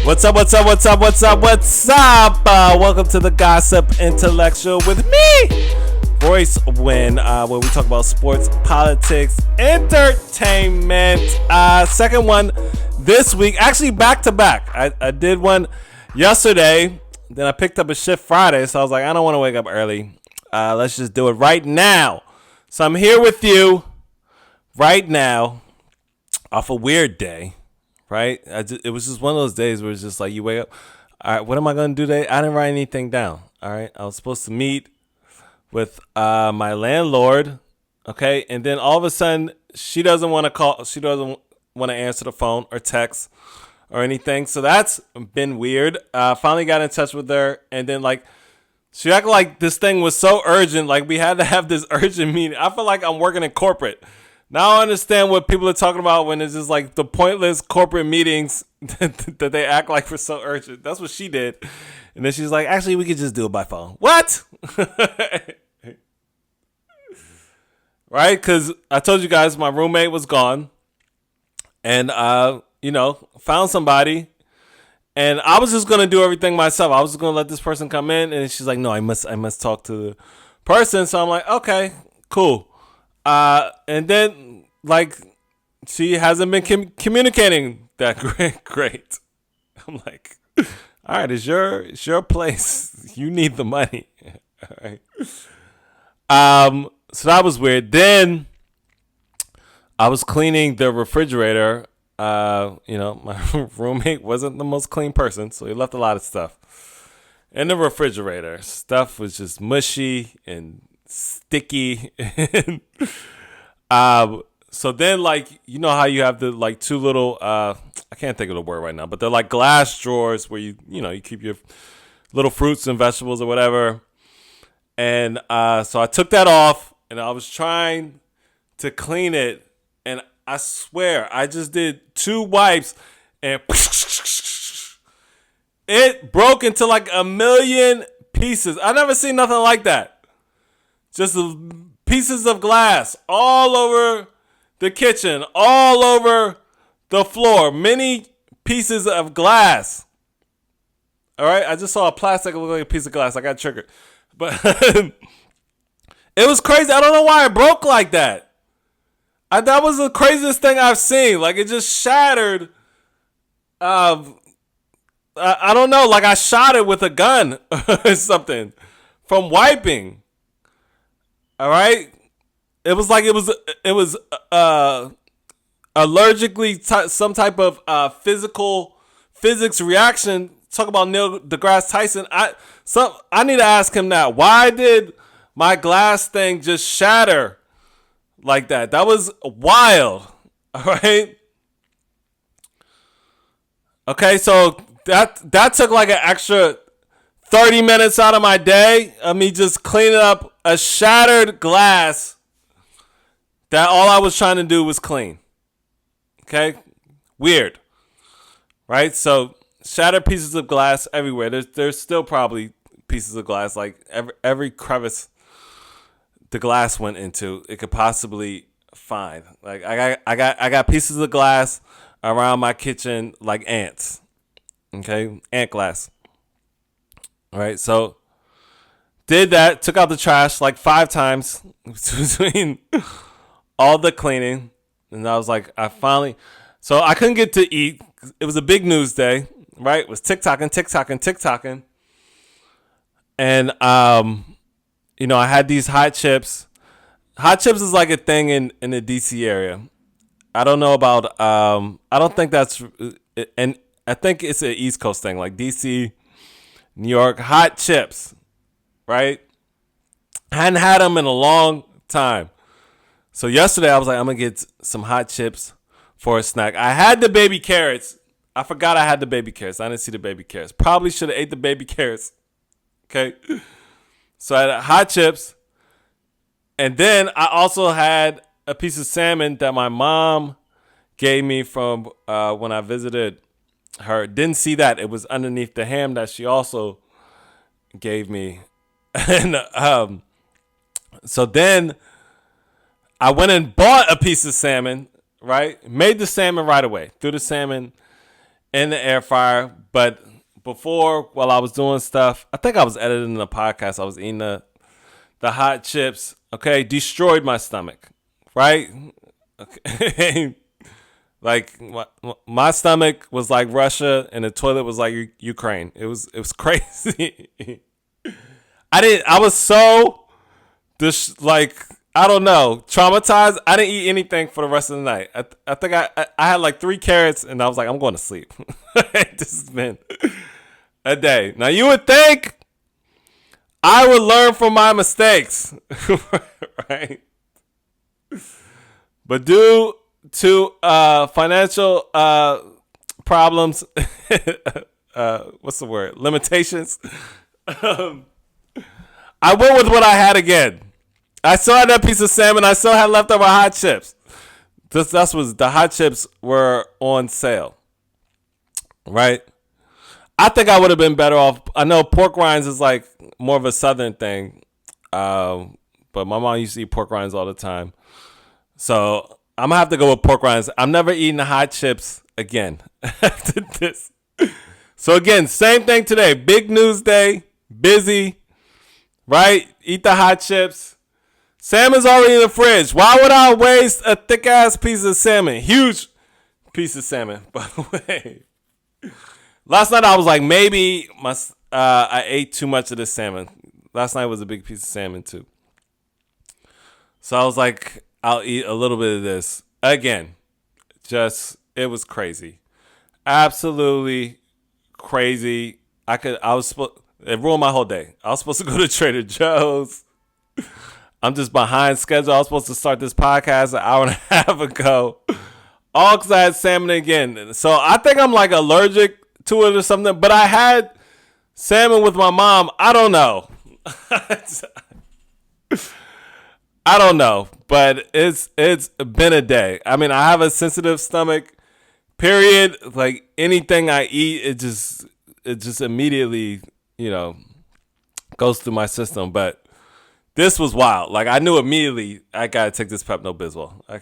What's up? Welcome to the Gossip Intellectual with me, Royce Wynn, where we talk about sports, politics, entertainment. Second one this week, actually back to back. I did one yesterday, then I picked up a shift Friday, so I was like, I don't want to wake up early. Let's just do it right now. So I'm here with you right now off a weird day. Right? It was just one of those days where it's just like you wake up. All right, what am I going to do today? I didn't write anything down. All right. I was supposed to meet with my landlord. Okay. And then all of a sudden, she doesn't want to call. She doesn't want to answer the phone or text or anything. So that's been weird. Finally got in touch with her. And then she acted like this thing was so urgent. Like we had to have this urgent meeting. I feel like I'm working in corporate. Now I understand what people are talking about when it's just like the pointless corporate meetings that they act like for so urgent. That's what she did. And then she's like, actually, we could just do it by phone. What? Right? Because I told you guys my roommate was gone. And, found somebody. And I was just going to do everything myself. I was just going to let this person come in. And she's like, no, I must talk to the person. So I'm like, okay, cool. And then, she hasn't been communicating that great. I'm like, all right, it's your place. You need the money. All right. So that was weird. Then I was cleaning the refrigerator. My roommate wasn't the most clean person, so he left a lot of stuff in the refrigerator. Stuff was just mushy and sticky. So then how you have the two little I can't think of the word right now, but they're like glass drawers where you keep your little fruits and vegetables or whatever. And so I took that off and I was trying to clean it, and I swear I just did 2 wipes and it broke into like a million pieces. I never seen nothing like that. Just pieces of glass all over the kitchen, all over the floor. Many pieces of glass. All right? I just saw a plastic look like a piece of glass. I got triggered. But it was crazy. I don't know why it broke like that. That was the craziest thing I've seen. It just shattered. I don't know. I shot it with a gun or something from wiping. All right, it was allergically some type of physics reaction. Talk about Neil deGrasse Tyson. I need to ask him that. Why did my glass thing just shatter like that? That was wild. All right. Okay, so that took like an extra 30 minutes out of my day of me just cleaning up a shattered glass that all I was trying to do was clean. Okay? Weird. Right? So, shattered pieces of glass everywhere. There's still probably pieces of glass. Every crevice the glass went into, it could possibly find. I got pieces of glass around my kitchen like ants. Okay? Ant glass. All right, so did that, took out the trash 5 times between all the cleaning. And I was like, so I couldn't get to eat. It was a big news day, right? It was TikToking. And, I had these hot chips. Hot chips is like a thing in the DC area. I don't know about, I don't think that's, and I think it's an East Coast thing, like DC, New York, hot chips, right? I hadn't had them in a long time. So yesterday I was like, I'm going to get some hot chips for a snack. I had the baby carrots. I forgot I had the baby carrots. I didn't see the baby carrots. Probably should have ate the baby carrots. Okay. So I had hot chips. And then I also had a piece of salmon that my mom gave me from when I visited her. Didn't see that. It was underneath the ham that she also gave me. And so then I went and bought a piece of salmon, right? Made the salmon right away. Threw the salmon in the air fryer. But before, while I was doing stuff, I think I was editing the podcast. I was eating the hot chips. Okay, destroyed my stomach. Right? Okay. Like my stomach was like Russia, and the toilet was like Ukraine. It was crazy. I was so I don't know, traumatized. I didn't eat anything for the rest of the night. I think I had like 3 carrots, and I was like, I'm going to sleep. This has been a day. Now you would think I would learn from my mistakes, right? But due to financial problems, what's the word? Limitations. I went with what I had again. I still had that piece of salmon. I still had leftover hot chips. The hot chips were on sale, right? I think I would have been better off. I know pork rinds is like more of a southern thing, but my mom used to eat pork rinds all the time. So I'm gonna have to go with pork rinds. I'm never eating the hot chips again after this. So again, same thing today. Big news day, busy, right? Eat the hot chips. Salmon's already in the fridge. Why would I waste a thick ass piece of salmon? Huge piece of salmon, by the way. Last night I was like, maybe I ate too much of this salmon. Last night was a big piece of salmon too. So I was like, I'll eat a little bit of this. Again, it was crazy. Absolutely crazy. It ruined my whole day. I was supposed to go to Trader Joe's. I'm just behind schedule. I was supposed to start this podcast an hour and a half ago. All because I had salmon again. So I think I'm like allergic to it or something. But I had salmon with my mom. I don't know. I don't know. But it's been a day. I mean, I have a sensitive stomach, period. Like anything I eat, it just immediately, goes through my system. But this was wild. Like I knew immediately I gotta take this Pepto-Bismol. I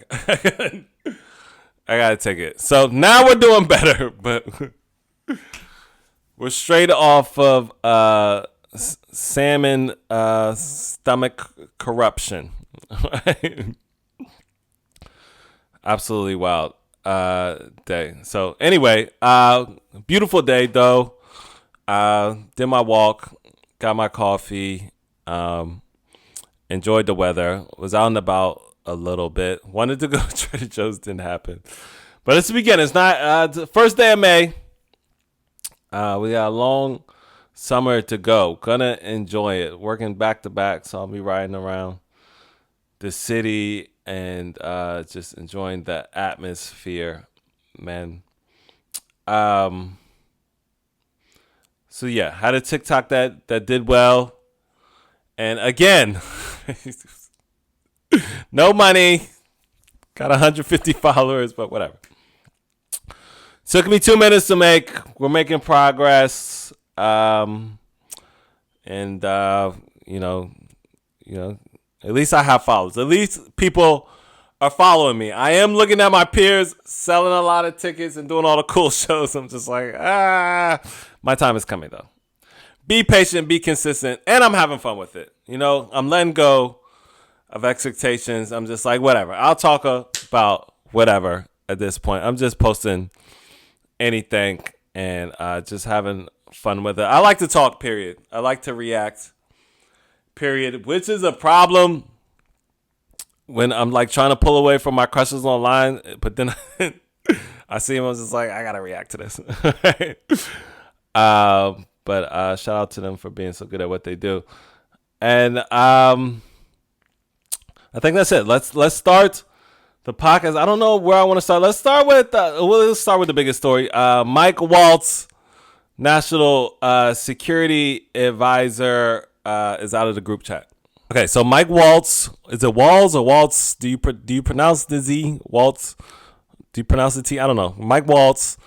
gotta take it. So now we're doing better, but we're straight off of salmon stomach corruption. Absolutely wild day. So anyway, beautiful day though. Did my walk, got my coffee. Enjoyed the weather. Was out and about a little bit. Wanted to go to Trader Joe's. Didn't happen. But it's the beginning. It's not the first day of May. We got a long summer to go. Gonna enjoy it. Working back to back. So I'll be riding around the city and just enjoying the atmosphere, man. So yeah, had a TikTok that did well. And again, no money, got 150 followers, but whatever. Took me 2 minutes to make. We're making progress. And at least I have followers. At least people are following me. I am looking at my peers selling a lot of tickets and doing all the cool shows. I'm just like, my time is coming though. Be patient, be consistent, and I'm having fun with it. I'm letting go of expectations. I'm just like, whatever. I'll talk about whatever at this point. I'm just posting anything and just having fun with it. I like to talk, period. I like to react, period, which is a problem when I'm like trying to pull away from my crushes online, but then I see them, I was just like, I got to react to this. But shout out to them for being so good at what they do. And I think that's it. Let's start the podcast. I don't know where I want to start. Let's start with the biggest story. Mike Waltz, National Security Advisor, is out of the group chat. Okay, so Mike Waltz, is it Waltz or Waltz? Do you pronounce the Z? Waltz? Do you pronounce the T? I don't know. Mike Waltz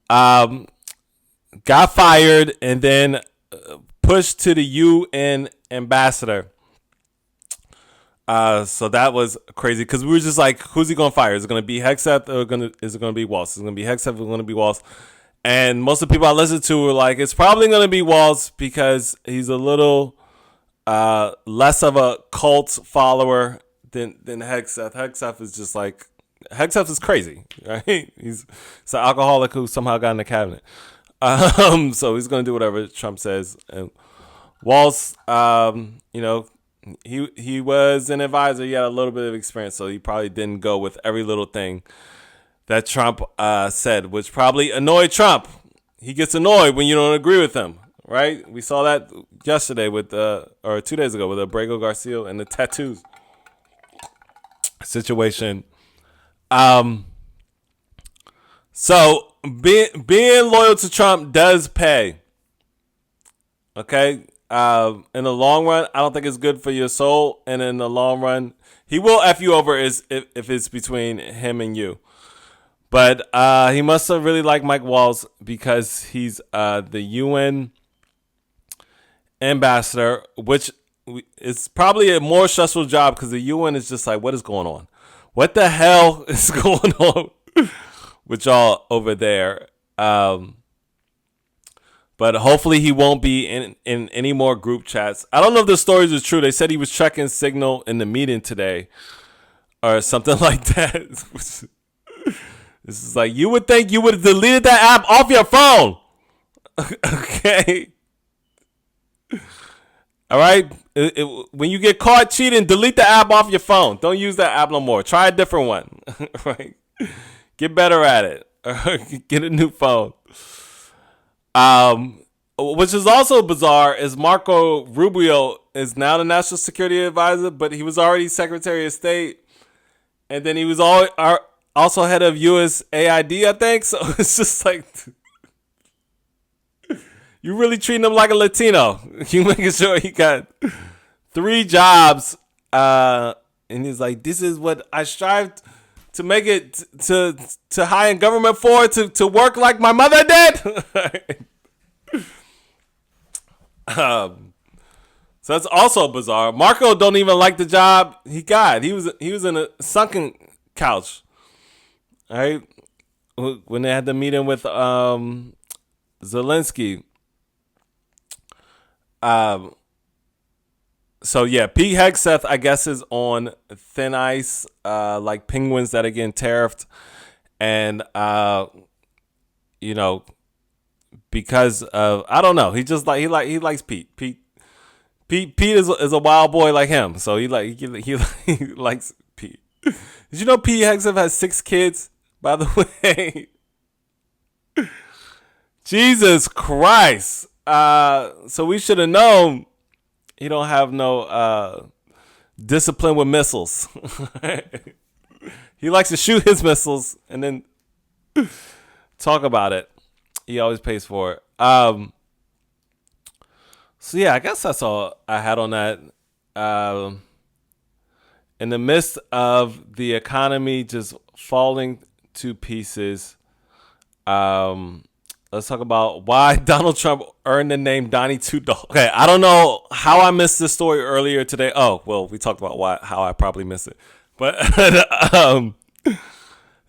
got fired and then pushed to the UN ambassador. So that was crazy because we were just like, who's he gonna fire? Is it gonna be Hegseth or is it gonna be Waltz? Is it gonna be Hegseth or is it gonna be Waltz? And most of the people I listen to were like, it's probably going to be Waltz because he's a little less of a cult follower than Hegseth. Hegseth is just like, Hegseth is crazy, right? He's an alcoholic who somehow got in the cabinet. So he's going to do whatever Trump says. And Waltz, he was an advisor. He had a little bit of experience, so he probably didn't go with every little thing that Trump said, which probably annoyed Trump. He gets annoyed when you don't agree with him, right? We saw that yesterday or 2 days ago with Abrego Garcia and the tattoos situation. So being loyal to Trump does pay. Okay? In the long run, I don't think it's good for your soul. And in the long run, he will F you over if it's between him and you. But he must have really liked Mike Waltz because he's the UN ambassador, which is probably a more stressful job because the UN is just like, what is going on? What the hell is going on with y'all over there? But hopefully he won't be in any more group chats. I don't know if the stories are true. They said he was checking Signal in the meeting today or something like that. This is like, you would think you would have deleted that app off your phone. Okay. All right. When you get caught cheating, delete the app off your phone. Don't use that app no more. Try a different one. Right. Get better at it. Get a new phone. Which is also bizarre is Marco Rubio is now the national security advisor, but he was already Secretary of State. And then he was also head of USAID, I think. So it's just like, you really treating him like a Latino. You making sure he got 3 jobs. And he's like, this is what I strived to make it to high in government for, to work like my mother did. So that's also bizarre. Marco don't even like the job he got. He was in a sunken couch. All right, when they had the meeting with Zelensky. So yeah, Pete Hegseth, I guess, is on thin ice, like penguins that are getting tariffed, and because of, I don't know, he likes Pete. Pete is a wild boy like him, so he likes Pete. Did you know Pete Hegseth has 6 kids? By the way, Jesus Christ. So we should have known he don't have no discipline with missiles. He likes to shoot his missiles and then talk about it. He always pays for it. So yeah, I guess that's all I had on that. In the midst of the economy just falling to pieces, let's talk about why Donald Trump earned the name Donnie Two Dogs. Okay, I don't know how I missed this story earlier today. Oh, well, we talked about how I probably missed it. But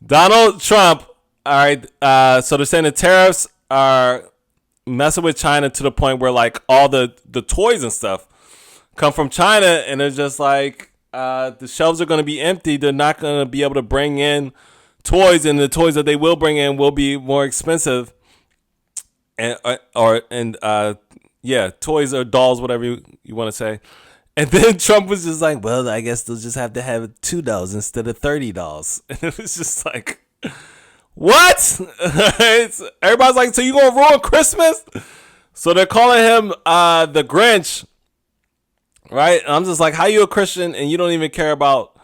Donald Trump, all right, so they're saying the tariffs are messing with China to the point where, like, all the toys and stuff come from China, and they're just like, the shelves are going to be empty. They're not going to be able to bring in toys, and the toys that they will bring in will be more expensive. And toys or dolls, whatever you want to say. And then Trump was just like, well, I guess they'll just have to have $2 instead of $30. And it was just like, what? Everybody's like, so you gonna ruin Christmas? So they're calling him the Grinch, right? And I'm just like, how you a Christian and you don't even care about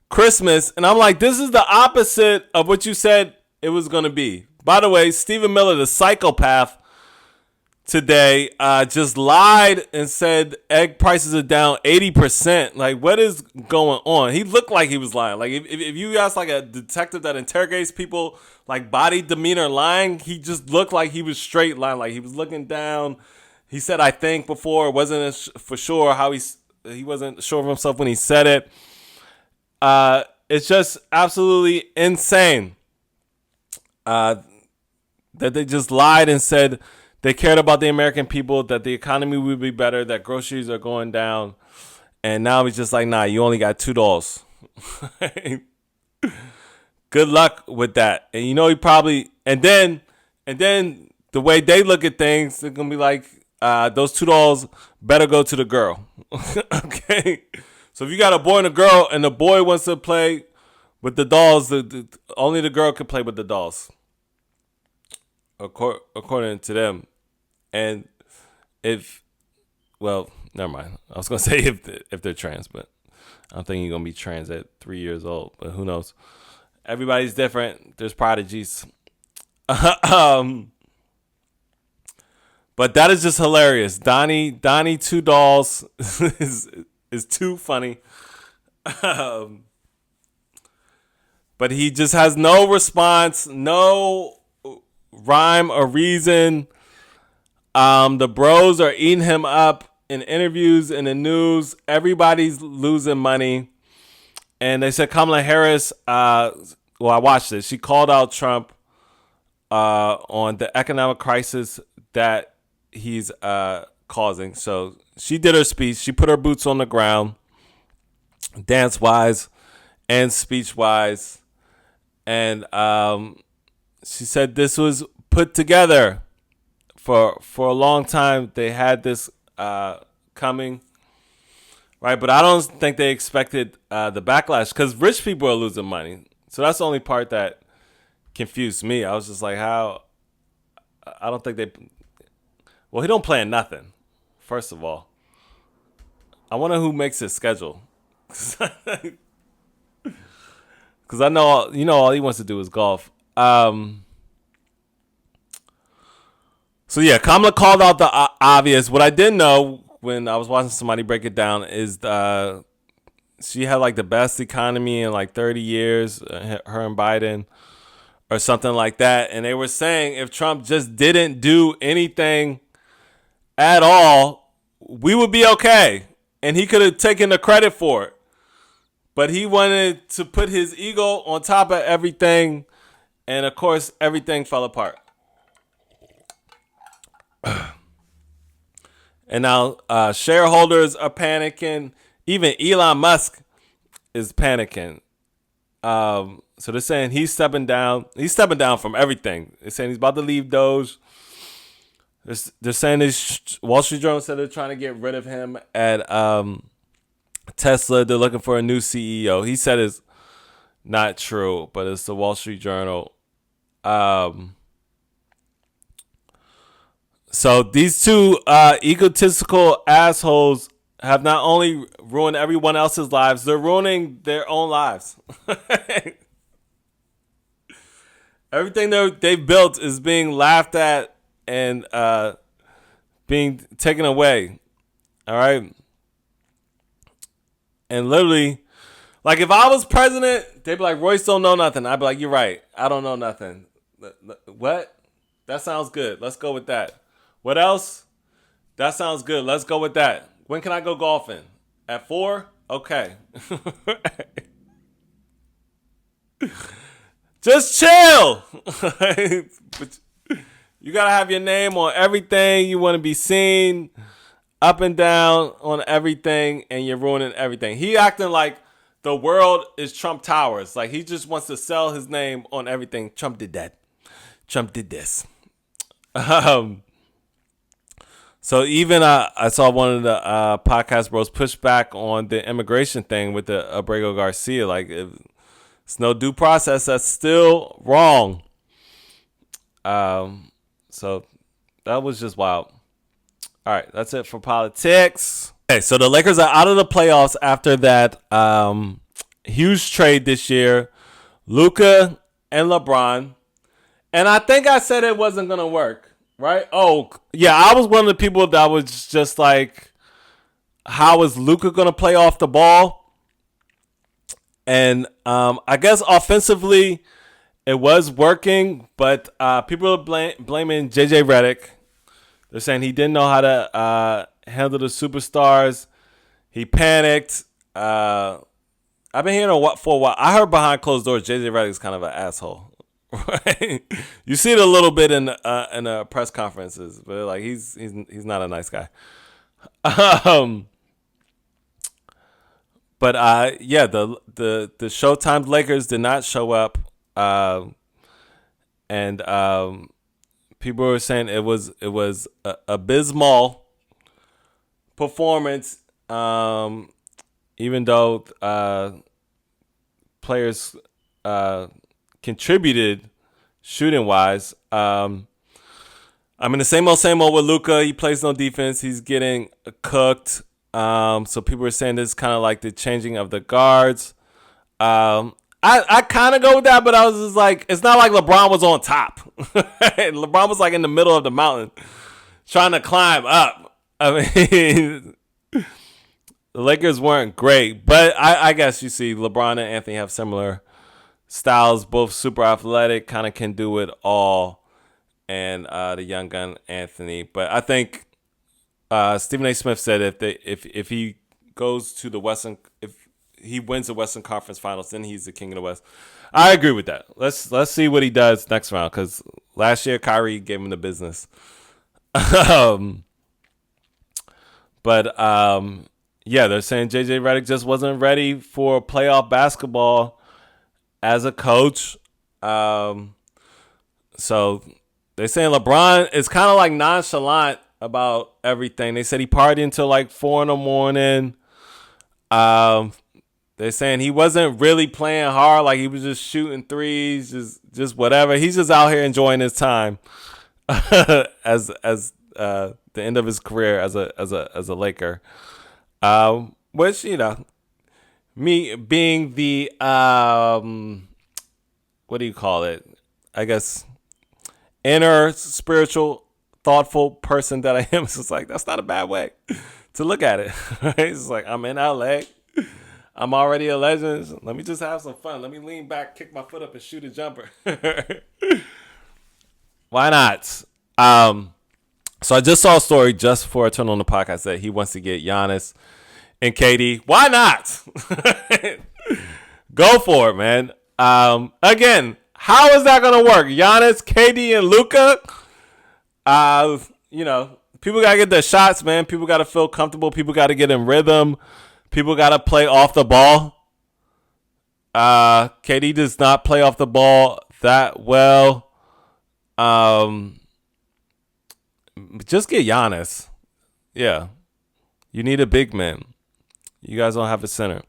Christmas? And I'm like, this is the opposite of what you said it was gonna be. By the way, Stephen Miller, the psychopath, today just lied and said egg prices are down 80%. Like, what is going on? He looked like he was lying. Like, if you ask like a detective that interrogates people, like body demeanor lying, he just looked like he was straight lying. Like, he was looking down. He said, I think, before. It wasn't for sure how he wasn't sure of himself when he said it. It's just absolutely insane. that they just lied and said they cared about the American people, that the economy would be better, that groceries are going down. And now he's just like, nah, you only got $2. Good luck with that. And you know he probably and then the way they look at things, they're gonna be like, those $2 better go to the girl. Okay. So if you got a boy and a girl and the boy wants to play with the dolls, only the girl can play with the dolls. According to them. And never mind. I was gonna say if they're trans, but I don't think you're gonna be trans at 3 years old. But who knows? Everybody's different. There's prodigies. But that is just hilarious. Donnie, $2 is too funny. But he just has no response, no rhyme or reason. The bros are eating him up in interviews, in the news. Everybody's losing money. And they said Kamala Harris, I watched it. She called out Trump on the economic crisis that he's causing. So she did her speech. She put her boots on the ground, dance-wise and speech-wise. And she said this was put together for a long time. They had this coming, right? But I don't think they expected the backlash because rich people are losing money. So that's the only part that confused me. I was just like, how? I don't think they. Well, he don't plan nothing. First of all, I wonder who makes his schedule. Because I know, all he wants to do is golf. So yeah, Kamala called out the obvious. What I didn't know when I was watching somebody break it down is she had like the best economy in like 30 years, her and Biden, or something like that. And they were saying if Trump just didn't do anything at all, we would be okay. And he could have taken the credit for it. But he wanted to put his ego on top of everything. And, of course, everything fell apart. And now shareholders are panicking. Even Elon Musk is panicking. So they're saying he's stepping down. He's stepping down from everything. They're saying he's about to leave Doge. They're saying this. Wall Street Journal said they're trying to get rid of him at Tesla. They're looking for a new CEO. He said it's not true, but it's the Wall Street Journal. So these two egotistical assholes have not only ruined everyone else's lives, they're ruining their own lives. Everything they've built is being laughed at and being taken away. All right. And literally, like if I was president, they'd be like, Royce don't know nothing. I'd be like, you're right. I don't know nothing. What? That sounds good. Let's go with that. What else? That sounds good. Let's go with that. When can I go golfing? At 4? Okay. Just chill. But you got to have your name on everything. You want to be seen up and down on everything, and you're ruining everything. He acting like the world is Trump Towers. Like he just wants to sell his name on everything. Trump did that. Trump did this. So even I saw one of the podcast bros push back on the immigration thing with the Abrego Garcia. Like it's no due process. That's still wrong. So that was just wild. All right, that's it for politics. Okay, so the Lakers are out of the playoffs after that huge trade this year. Luka and LeBron. And I think I said it wasn't going to work. Right? Oh, yeah. I was one of the people that was just like, how is Luka going to play off the ball? And I guess offensively, it was working, but people are blaming JJ Redick. They're saying he didn't know how to handle the superstars. He panicked. I've been hearing for a while. I heard behind closed doors, JJ Redick's kind of an asshole. Right? You see it a little bit in press conferences, but like he's not a nice guy. Um, but yeah, the Showtime Lakers did not show up, and people were saying it was a abysmal performance. Even though players contributed shooting wise. I mean, the same old with Luka. He plays no defense. He's getting cooked. So people were saying this is kind of like the changing of the guards. I kind of go with that, but I was just like, it's not like LeBron was on top. LeBron was like in the middle of the mountain trying to climb up. I mean, the Lakers weren't great, but I guess you see LeBron and Anthony have similar styles, both super athletic, kind of can do it all. And the young gun Anthony, but I think Stephen A. Smith said if he goes to the Western, if he wins the Western Conference Finals, then he's the king of the West. I agree with that. Let's see what he does next round, because last year Kyrie gave him the business. But yeah, they're saying JJ Redick just wasn't ready for playoff basketball as a coach. So they're saying LeBron is kind of like nonchalant about everything. They said he partied until like 4 a.m. They're saying he wasn't really playing hard, like he was just shooting threes, just whatever. He's just out here enjoying his time as the end of his career as a Laker. Which, you know, me being the what do you call it? I guess inner spiritual, thoughtful person that I am, it's just like, that's not a bad way to look at it. Right? It's like, I'm in LA. I'm already a legend. Let me just have some fun. Let me lean back, kick my foot up, and shoot a jumper. Why not? So I just saw a story just before I turned on the podcast that he wants to get Giannis and KD. Why not? Go for it, man. Again, how is that going to work? Giannis, KD, and Luka? You know, people got to get their shots, man. People got to feel comfortable. People got to get in rhythm. People got to play off the ball. KD does not play off the ball that well. Just get Giannis. Yeah. You need a big man. You guys don't have a center.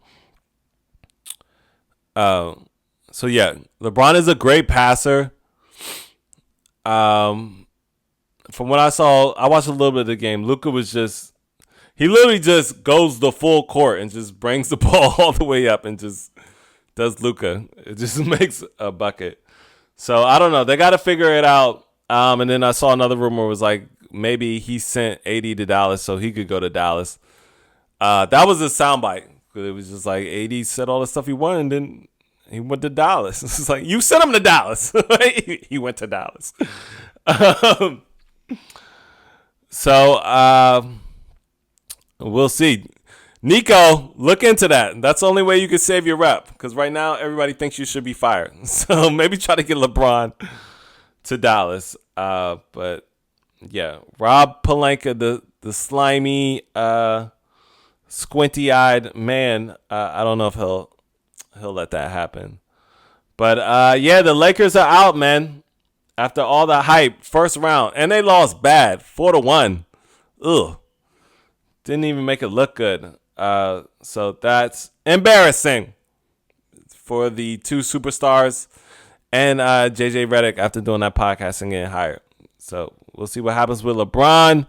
So yeah, LeBron is a great passer. From what I saw, I watched a little bit of the game. Luka was he literally just goes the full court and just brings the ball all the way up and just does Luka. It just makes a bucket. So I don't know. They got to figure it out. And then I saw another rumor was like maybe he sent AD to Dallas so he could go to Dallas. That was a soundbite. It was just like AD said all the stuff he wanted, and then he went to Dallas. It's like, you sent him to Dallas. He went to Dallas. So we'll see. Nico, look into that. That's the only way you can save your rep, because right now everybody thinks you should be fired. So maybe try to get LeBron to Dallas. But yeah, Rob Pelinka, the slimy, squinty-eyed man. I don't know if he'll let that happen. But yeah, the Lakers are out, man. After all the hype, first round, and they lost bad, 4-1. Ugh, didn't even make it look good. So that's embarrassing for the two superstars and JJ Redick after doing that podcast and getting hired. So we'll see what happens with LeBron.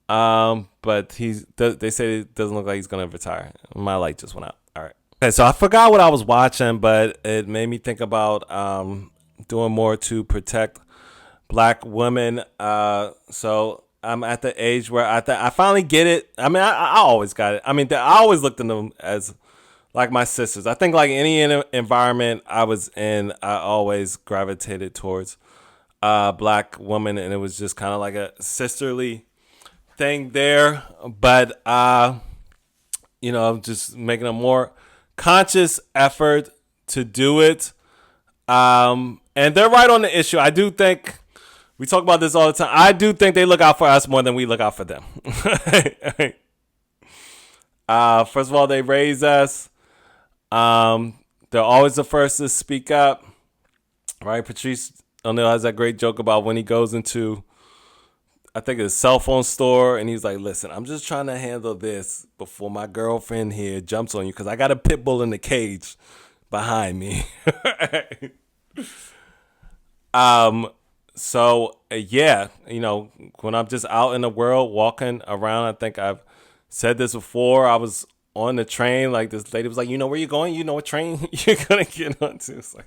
But they say it doesn't look like he's gonna retire. My light just went out. All right. Okay, so I forgot what I was watching, but it made me think about doing more to protect Black women. So I'm at the age where I finally get it. I mean, I always got it. I mean, I always looked at them as like my sisters. I think like any environment I was in, I always gravitated towards Black women, and it was just kind of like a sisterly thing there. But you know, just making a more conscious effort to do it. And they're right on the issue. I do think we talk about this all the time. I do think they look out for us more than we look out for them. First of all, they raise us. They're always the first to speak up. Right? Patrice O'Neal has that great joke about when he goes into, I think, a cell phone store, and he's like, listen, I'm just trying to handle this before my girlfriend here jumps on you, because I got a pit bull in the cage behind me. So yeah, when I'm just out in the world walking around, I think I've said this before. I was on the train, like this lady was like, you know where you're going? You know what train you're gonna get onto? It's like,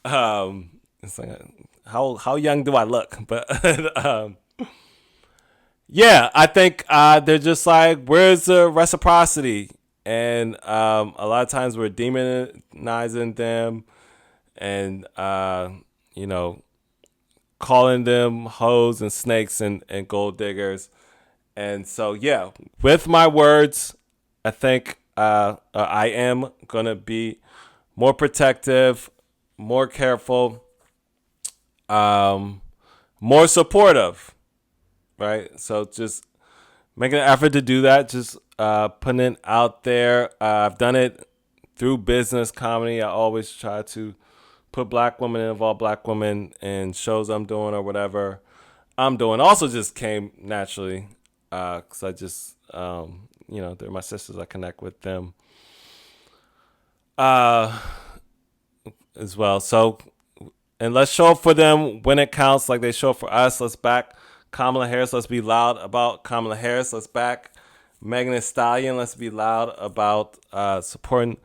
how young do I look? But yeah, I think they're just like, where's the reciprocity? And a lot of times we're demonizing them, and calling them hoes and snakes and gold diggers. And so, yeah, with my words, I think I am going to be more protective, more careful, more supportive, right? So just making an effort to do that, just putting it out there. I've done it through business comedy. I always try to put black women, involve black women in shows I'm doing or whatever I'm doing. Also just came naturally because I just, they're my sisters. I connect with them as well. So, and let's show up for them when it counts, like they show up for us. Let's back Kamala Harris. Let's be loud about Kamala Harris. Let's back Megan Thee Stallion. Let's be loud about supporting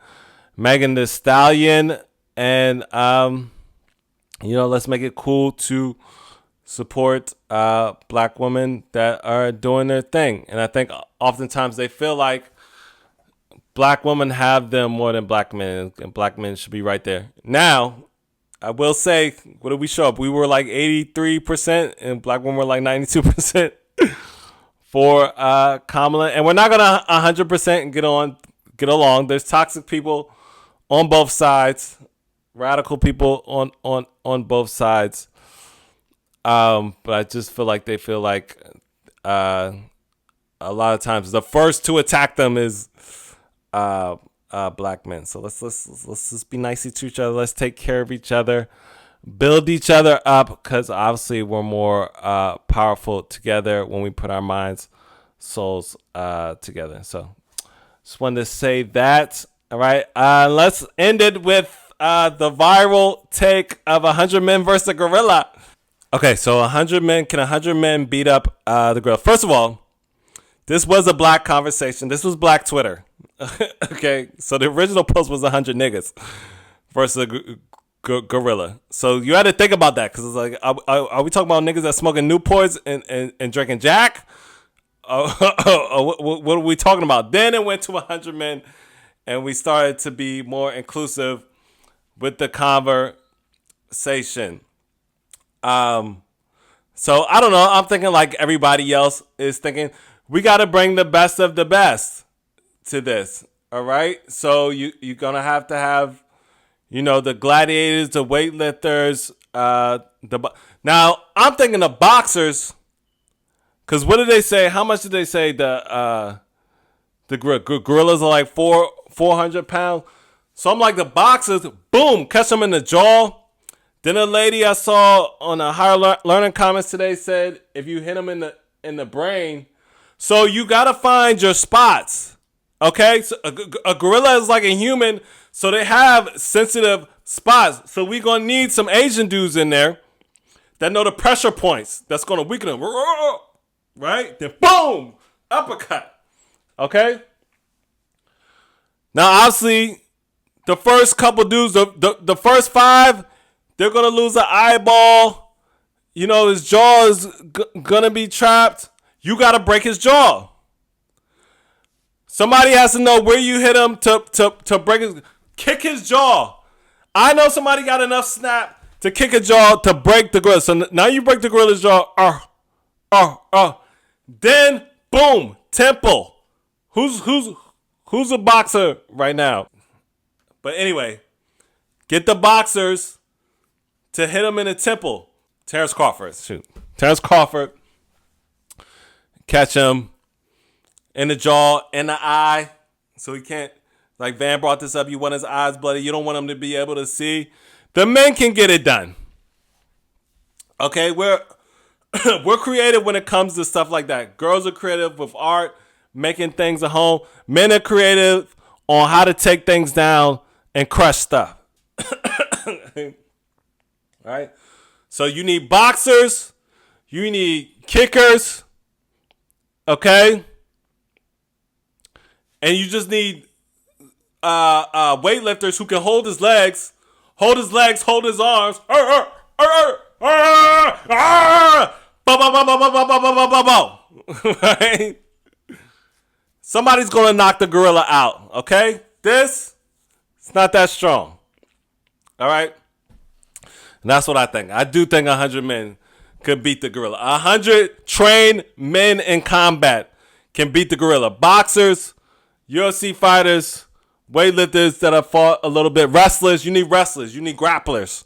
Megan Thee Stallion. And, let's make it cool to support black women that are doing their thing. And I think oftentimes they feel like black women have them more than black men, and black men should be right there. Now, I will say, what did we show up? We were like 83%, and black women were like 92% for Kamala. And we're not going to 100% get along. There's toxic people on both sides. Radical people on both sides, but I just feel like they feel like a lot of times the first to attack them is black men. So let's just be nice to each other. Let's take care of each other, build each other up, because obviously we're more powerful together when we put our minds, souls together. So just wanted to say that. All right, let's end it with the viral take of 100 men versus Glorilla. Okay, so 100 men. Can 100 men beat up the gorilla? First of all, this was a black conversation. This was black Twitter. Okay, so the original post was 100 niggas versus a gorilla. So you had to think about that, because it's like, are we talking about niggas that smoking Newports and drinking Jack? What are we talking about? Then it went to 100 men, and we started to be more inclusive with the conversation. So I don't know. I'm thinking like everybody else is thinking, we got to bring the best of the best to this. All right. So you're going to have, the gladiators, the weightlifters, now I'm thinking the boxers, because what did they say? How much did they say the gorillas are like 400 pounds? So I'm like, the boxers, boom, catch them in the jaw. Then a lady I saw on the higher learning comments today said, if you hit them in the brain, so you gotta find your spots. Okay, so a gorilla is like a human, so they have sensitive spots. So we gonna need some Asian dudes in there that know the pressure points that's gonna weaken them. Right? Then boom, uppercut. Okay. Now obviously, the first couple dudes, the first 5, they're going to lose an eyeball. His jaw is going to be trapped. You got to break his jaw. Somebody has to know where you hit him to break kick his jaw. I know somebody got enough snap to kick a jaw to break the gorilla. So now you break the gorilla's jaw. Then, boom, temple. Who's a boxer right now? But anyway, Get the boxers to hit him in the temple. Terrence Crawford. Catch him in the jaw, in the eye. So he can't, like Van brought this up, you want his eyes bloody. You don't want him to be able to see. The men can get it done. Okay, we're creative when it comes to stuff like that. Girls are creative with art, making things at home. Men are creative on how to take things down and crush stuff. Right? So you need boxers, you need kickers, okay? And you just need weightlifters who can hold his legs, hold his arms. Right? Somebody's gonna knock the gorilla out, okay? It's not that strong. All right? And that's what I think. I do think 100 men could beat the gorilla. 100 trained men in combat can beat the gorilla. Boxers, UFC fighters, weightlifters that have fought a little bit. Wrestlers, you need grapplers.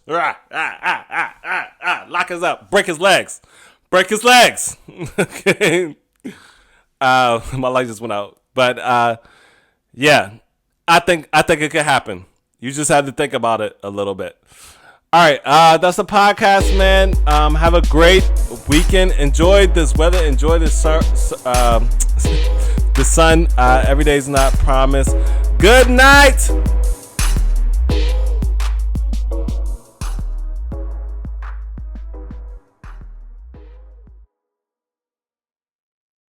Lock us up. Break his legs. Okay. My light just went out. But yeah, I think it could happen. You just have to think about it a little bit. All right, that's the podcast, man. Have a great weekend. Enjoy this weather. Enjoy this the sun. Every day's not promised. Good night.